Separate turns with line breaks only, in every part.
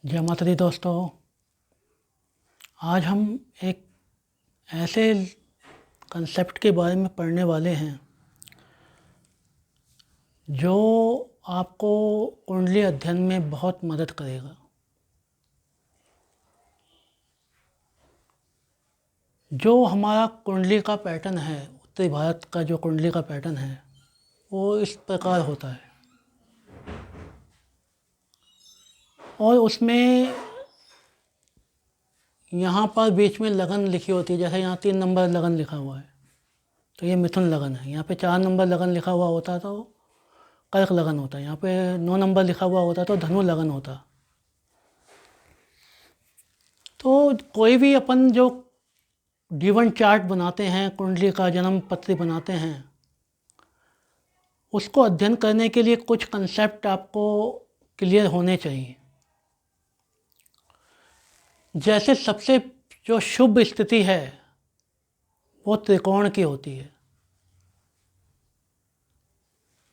जय माता दी दोस्तों। आज हम एक ऐसे कंसेप्ट के बारे में पढ़ने वाले हैं जो आपको कुंडली अध्ययन में बहुत मदद करेगा। जो हमारा कुंडली का पैटर्न है, उत्तरी भारत का जो कुंडली का पैटर्न है वो इस प्रकार होता है और उसमें यहाँ पर बीच में लगन लिखी होती है। जैसे यहाँ 3 नंबर लगन लिखा हुआ है तो ये मिथुन लगन है। यहाँ पे 4 नंबर लगन लिखा हुआ होता तो कर्क लगन होता। यहाँ पे 9 नंबर लिखा हुआ होता तो धनु लगन होता। तो कोई भी अपन जो जीवन चार्ट बनाते हैं, कुंडली का जन्म पत्री बनाते हैं, उसको अध्ययन करने के लिए कुछ कंसेप्ट आपको क्लियर होने चाहिए। जैसे सबसे जो शुभ स्थिति है वो त्रिकोण की होती है।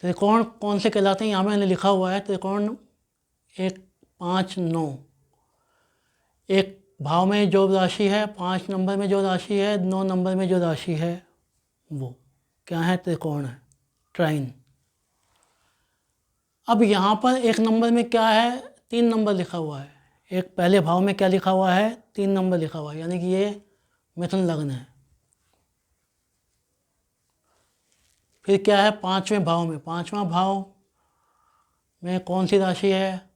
त्रिकोण कौन से कहलाते हैं, यहाँ मैंने लिखा हुआ है। त्रिकोण 1, 5, 9 एक भाव में जो राशि है, 5 नंबर में जो राशि है, 9 नंबर में जो राशि है वो क्या है, त्रिकोण है, ट्राइन। अब यहाँ पर 1 नंबर में क्या है, 3 नंबर लिखा हुआ है। एक पहले भाव में क्या लिखा हुआ है, 3 नंबर लिखा हुआ है, यानी कि ये मिथुन लग्न है। फिर क्या है 5वें भाव में, 5वां भाव में कौन सी राशि है,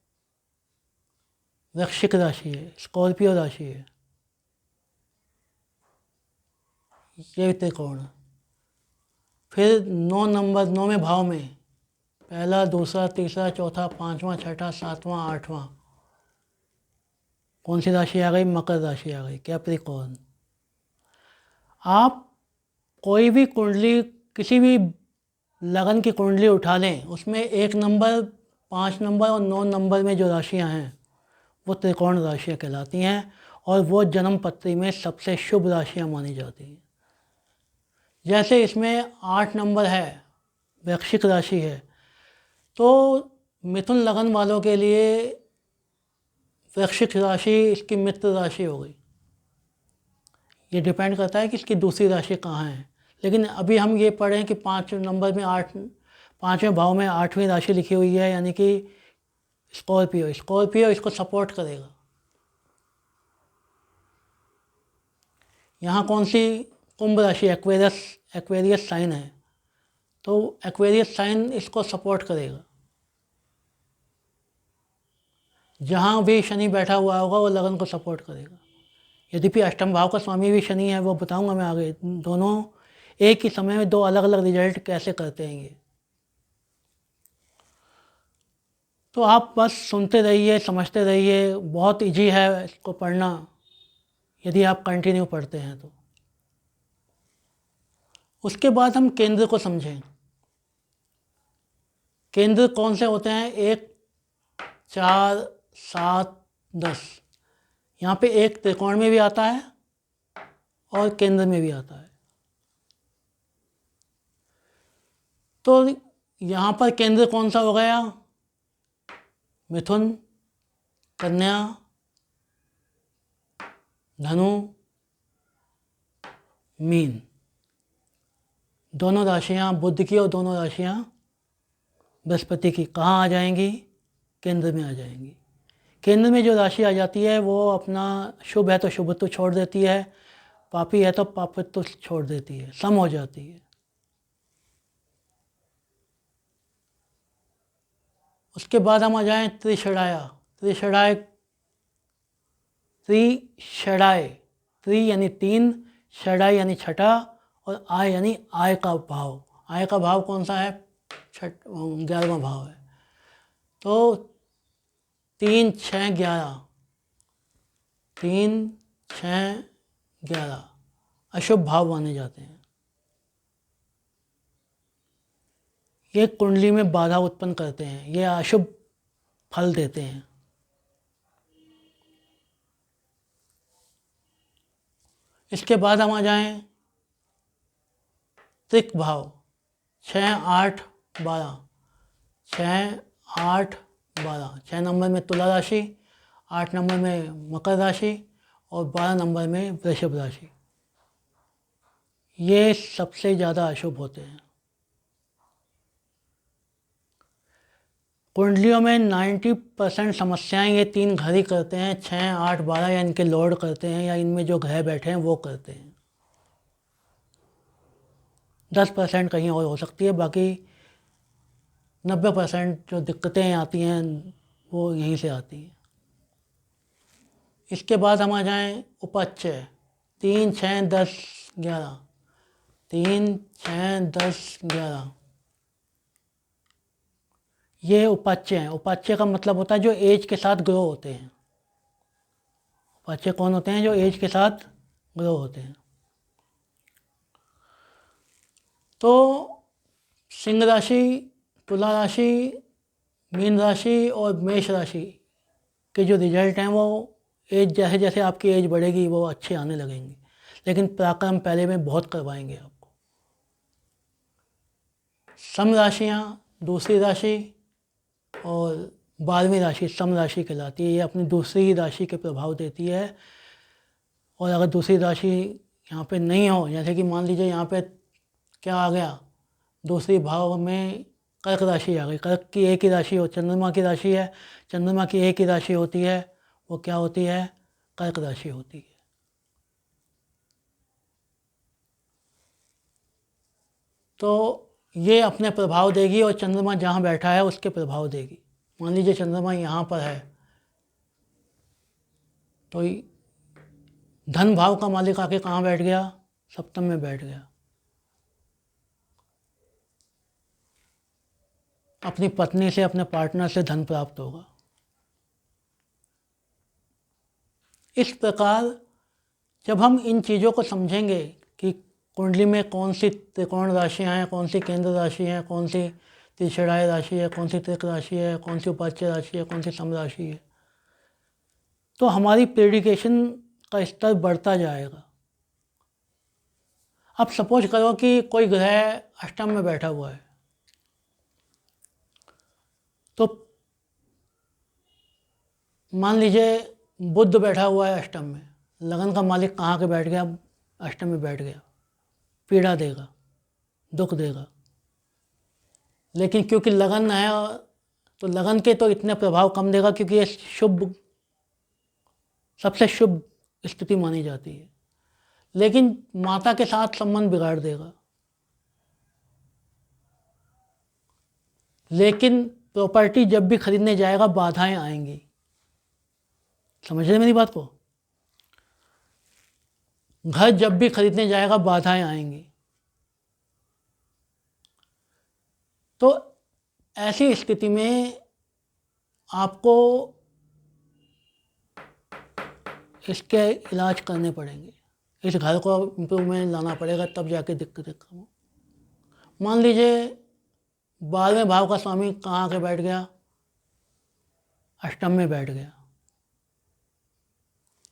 वृश्चिक राशि है, स्कॉर्पियो राशि है, ये त्रिकोण। फिर 9 नंबर 9वें भाव में पहला, दूसरा, तीसरा, चौथा, 5वां, छठा, 7वां, 8वां कौन सी राशि आ गई, मकर राशि आ गई, कैप्रिकॉर्न। आप कोई भी कुंडली, किसी भी लगन की कुंडली उठा लें, उसमें 1 नंबर, 5 नंबर और 9 नंबर में जो राशियां हैं वो त्रिकोण राशियां कहलाती हैं और वो जन्म पत्री में सबसे शुभ राशियां मानी जाती हैं। जैसे इसमें 8 नंबर है, वृश्चिक राशि है, तो मिथुन लगन वालों के लिए वृश्चिक राशि इसकी मित्र राशि हो गई। ये डिपेंड करता है कि इसकी दूसरी राशि कहाँ है। लेकिन अभी हम ये पढ़ें कि 5 नंबर में 8, 5वें भाव में 8वीं राशि लिखी हुई है, यानी कि स्कॉर्पियो। स्कॉर्पियो इसको सपोर्ट करेगा। यहाँ कौन सी, कुंभ राशि, एक्वेरियस साइन है, तो एक्वेरियस साइन इसको सपोर्ट करेगा। जहाँ भी शनि बैठा हुआ होगा वो लगन को सपोर्ट करेगा। यद्यपि अष्टम भाव का स्वामी भी शनि है, वो बताऊंगा मैं आगे। दोनों एक ही समय में 2 अलग अलग रिजल्ट कैसे करते हैं ये। तो आप बस सुनते रहिए, समझते रहिए, बहुत इजी है इसको पढ़ना यदि आप कंटिन्यू पढ़ते हैं तो। उसके बाद हम केंद्र को समझें। केंद्र कौन से होते हैं, 1, 4, 7, 10। यहाँ पे एक त्रिकोण में भी आता है और केंद्र में भी आता है। तो यहाँ पर केंद्र कौन सा हो गया, मिथुन, कन्या, धनु, मीन। दोनों राशियाँ बुध की और दोनों राशियाँ बृहस्पति की कहाँ आ जाएंगी, केंद्र में आ जाएंगी। केंद्र में जो राशि आ जाती है वो अपना शुभ है तो शुभत्व छोड़ देती है, पापी है तो पापत्व छोड़ देती है, सम हो जाती है। उसके बाद हम आ जाएं त्रिषडाया। त्रिषडाय, त्रि यानी 3, षडाय यानी छठा और आय यानी आय का भाव। आय का भाव कौन सा है, 11वां भाव है। तो 3, 6, 11, 3, 6, 11 अशुभ भाव माने जाते हैं। ये कुंडली में बाधा उत्पन्न करते हैं, ये अशुभ फल देते हैं। इसके बाद हम आ जाएं त्रिक भाव, 6, 8, 12, 6, 8, 12। 6 नंबर में तुला राशि, 8 नंबर में मकर राशि और 12 नंबर में वृषभ राशि। ये सबसे ज़्यादा अशुभ होते हैं। कुंडलियों में 90% समस्याएं ये 3 घर ही करते हैं, 6, 8, 12 या इनके लॉर्ड करते हैं या इनमें जो ग्रह बैठे हैं वो करते हैं। 10% कहीं और हो सकती है, बाकी 90% जो दिक्कतें आती हैं वो यहीं से आती हैं। इसके बाद हम आ जाएं उपाच्य 3, 6, 10, 11। 3, 6, 10, 11 ये उपाच्य हैं। उपाच्य का मतलब होता है जो एज के साथ ग्रो होते हैं। उपाच्य कौन होते हैं? जो एज के साथ ग्रो होते हैं। तो सिंह राशि, तुला राशि, मीन राशि और मेष राशि के जो रिजल्ट हैं वो एज जैसे जैसे आपकी एज बढ़ेगी वो अच्छे आने लगेंगे, लेकिन पराक्रम पहले में बहुत करवाएंगे आपको। सम राशियाँ, दूसरी राशि और 12वीं राशि सम राशि कहलाती है। ये अपनी दूसरी राशि के प्रभाव देती है। और अगर दूसरी राशि यहाँ पे नहीं हो, जैसे कि मान लीजिए यहाँ पे क्या आ गया, दूसरी भाव में कर्क राशि आ गई। कर्क की एक ही राशि हो, चंद्रमा की राशि है, चंद्रमा की एक ही राशि होती है, वो क्या होती है? कर्क राशि होती है। तो ये अपने प्रभाव देगी और चंद्रमा जहाँ बैठा है उसके प्रभाव देगी। मान लीजिए चंद्रमा यहाँ पर है तो धन भाव का मालिक आके कहाँ बैठ गया? सप्तम में बैठ गया। अपनी पत्नी से, अपने पार्टनर से धन प्राप्त होगा। इस प्रकार जब हम इन चीज़ों को समझेंगे कि कुंडली में कौन सी त्रिकोण राशियाँ हैं, कौन सी केंद्र राशि हैं, कौन सी त्रिषणाय राशि है, कौन सी त्रिक राशि है, कौन सी उपाच्य राशि है, कौन सी सम राशि है, तो हमारी प्रेडिकेशन का स्तर बढ़ता जाएगा। अब सपोज करो कि कोई ग्रह अष्टम में बैठा हुआ है, तो मान लीजिए बुध बैठा हुआ है अष्टम में। लगन का मालिक कहाँ के बैठ गया? अष्टम में बैठ गया। पीड़ा देगा, दुख देगा। लेकिन क्योंकि लगन है तो लगन के तो इतने प्रभाव कम देगा, क्योंकि ये शुभ, सबसे शुभ स्थिति मानी जाती है। लेकिन माता के साथ संबंध बिगाड़ देगा। लेकिन प्रॉपर्टी जब भी खरीदने जाएगा बाधाएं आएंगी। समझ रहे मेरी बात को? घर जब भी खरीदने जाएगा बाधाएं आएंगी। तो ऐसी स्थिति में आपको इसके इलाज करने पड़ेंगे। इस घर को इम्प्रूवमेंट लाना पड़ेगा, तब जाके दिक्कतें कम हो। मान लीजिए 12वें भाव का स्वामी कहाँ के बैठ गया? अष्टम में बैठ गया।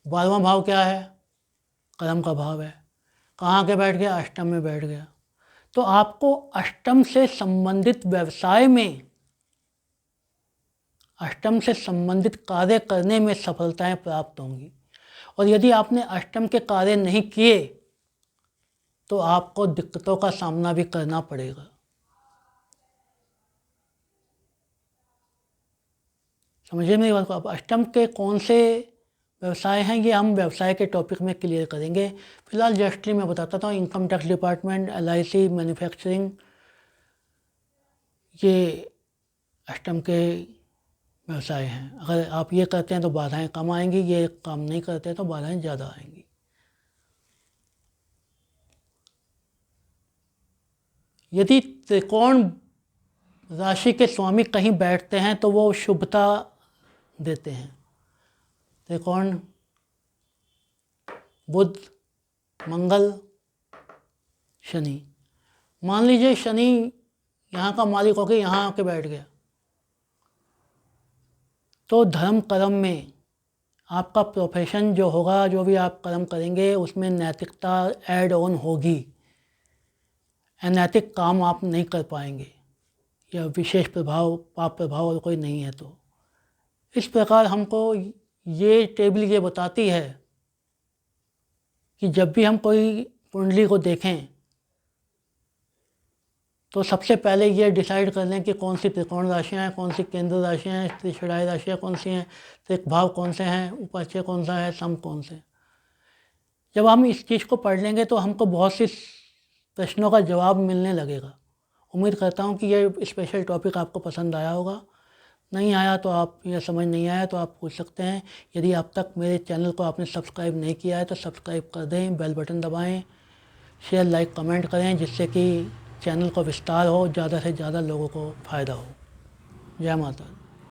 12वां भाव क्या है? कर्म का भाव है। कहाँ के बैठ गया? अष्टम में बैठ गया। तो आपको अष्टम से संबंधित व्यवसाय में, अष्टम से संबंधित कार्य करने में सफलताएं प्राप्त होंगी। और यदि आपने अष्टम के कार्य नहीं किए तो आपको दिक्कतों का सामना भी करना पड़ेगा। समझिए मेरी बात को। अब अष्टम के कौन से व्यवसाय हैं ये हम व्यवसाय के टॉपिक में क्लियर करेंगे। फिलहाल जस्टली मैं बताता हूँ, income tax department, LIC, manufacturing, ये अष्टम के व्यवसाय हैं। अगर आप ये करते हैं तो बाधाएं कम आएंगी, ये काम नहीं करते तो बाधाएं ज़्यादा आएंगी। यदि त्रिकोण राशि के स्वामी कहीं बैठते हैं तो वो शुभता देते हैं। त्रिकोण बुध, मंगल, शनि। मान लीजिए शनि यहाँ का मालिक होकर यहाँ आके बैठ गया, तो धर्म कर्म में आपका प्रोफेशन जो होगा, जो भी आप कर्म करेंगे उसमें नैतिकता ऐड ऑन होगी। अनैतिक काम आप नहीं कर पाएंगे, या विशेष प्रभाव, पाप प्रभाव और कोई नहीं है। तो इस प्रकार हमको ये टेबल ये बताती है कि जब भी हम कोई कुंडली को देखें तो सबसे पहले ये डिसाइड कर लें कि कौन सी त्रिकोण राशियाँ हैं, कौन सी केंद्र राशियाँ हैं, त्रिषणाई राशियाँ कौन सी हैं, त्रिक भाव कौन से हैं, उपाच्य कौन सा है, सम कौन से। जब हम इस चीज़ को पढ़ लेंगे तो हमको बहुत सी प्रश्नों का जवाब मिलने लगेगा। उम्मीद करता हूँ कि ये स्पेशल टॉपिक आपको पसंद आया होगा। नहीं आया तो आप, ये समझ नहीं आया तो आप पूछ सकते हैं। यदि अब तक मेरे चैनल को आपने सब्सक्राइब नहीं किया है तो सब्सक्राइब कर दें, बेल बटन दबाएं, शेयर लाइक कमेंट करें, जिससे कि चैनल को विस्तार हो, ज़्यादा से ज़्यादा लोगों को फ़ायदा हो। जय माता दी।